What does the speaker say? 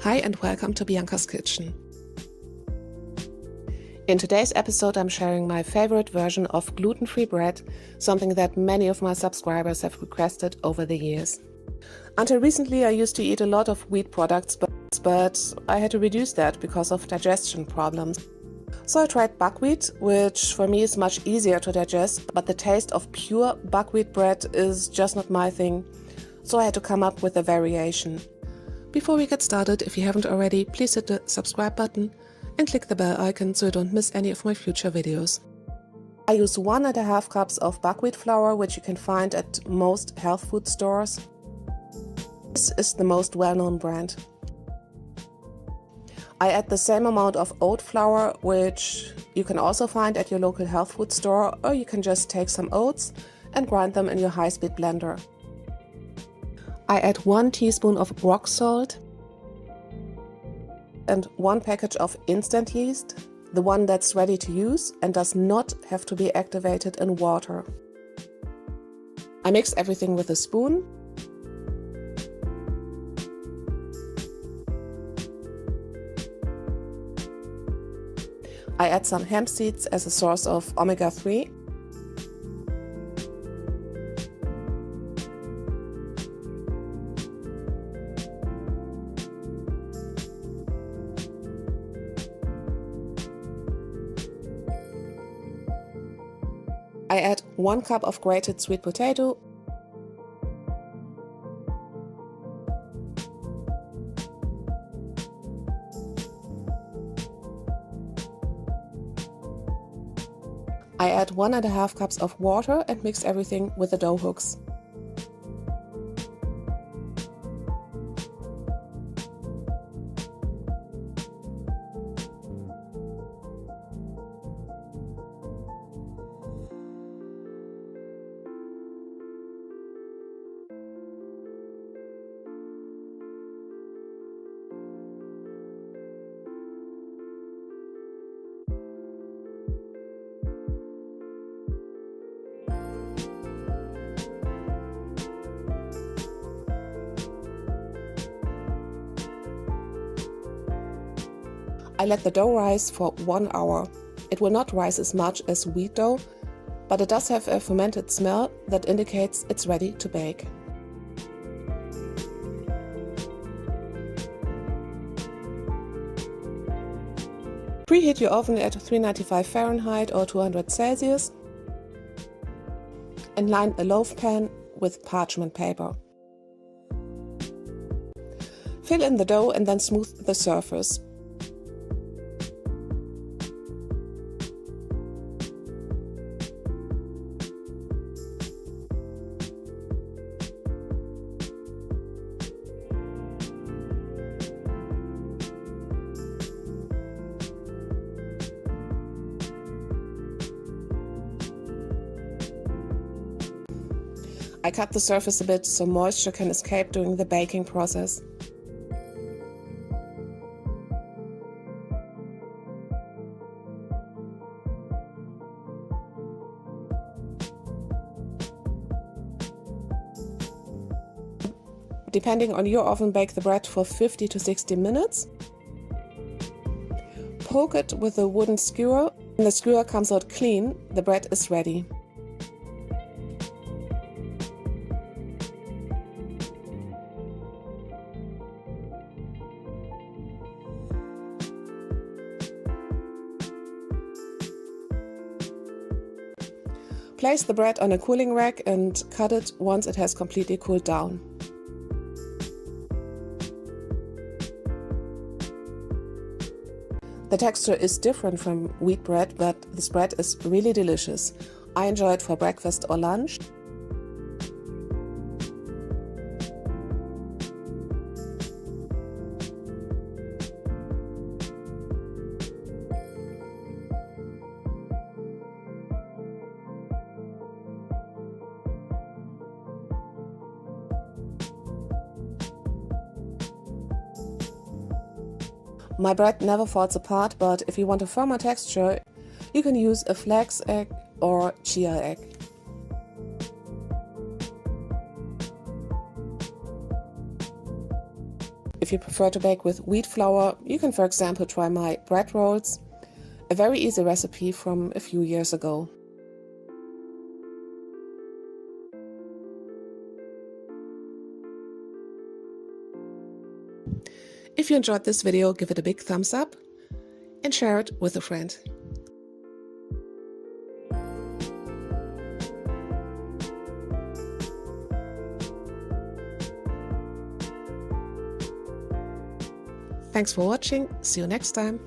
Hi and welcome to Bianca'S Kitchen. In today's episode I'm sharing my favorite version of gluten-free bread, something that many of my subscribers have requested over the years. Until recently I used to eat a lot of wheat products, but I had to reduce that because of digestion problems. So I tried buckwheat, which for me is much easier to digest, but the taste of pure buckwheat bread is just not my thing, so I had to come up with a variation. Before we get started, if you haven't already, please hit the subscribe button and click the bell icon so you don't miss any of my future videos. I use 1.5 cups of buckwheat flour, which you can find at most health food stores. This is the most well-known brand. I add the same amount of oat flour, which you can also find at your local health food store, or you can just take some oats and grind them in your high-speed blender. I add 1 teaspoon of rock salt and 1 package of instant yeast, the one that's ready to use and does not have to be activated in water. I mix everything with a spoon. I add some hemp seeds as a source of omega-3. I add 1 cup of grated sweet potato, I add 1.5 cups of water and mix everything with the dough hooks. I let the dough rise for 1 hour. It will not rise as much as wheat dough, but it does have a fermented smell that indicates it's ready to bake. Preheat your oven at 395 Fahrenheit or 200 Celsius and line a loaf pan with parchment paper. Fill in the dough and then smooth the surface. I cut the surface a bit so moisture can escape during the baking process. Depending on your oven, bake the bread for 50 to 60 minutes. Poke it with a wooden skewer. When the skewer comes out clean, the bread is ready. Place the bread on a cooling rack and cut it once it has completely cooled down. The texture is different from wheat bread, but this bread is really delicious. I enjoy it for breakfast or lunch. My bread never falls apart, but if you want a firmer texture, you can use a flax egg or chia egg. If you prefer to bake with wheat flour, you can for example try my bread rolls, a very easy recipe from a few years ago. If you enjoyed this video, give it a big thumbs up and share it with a friend. Thanks for watching. See you next time.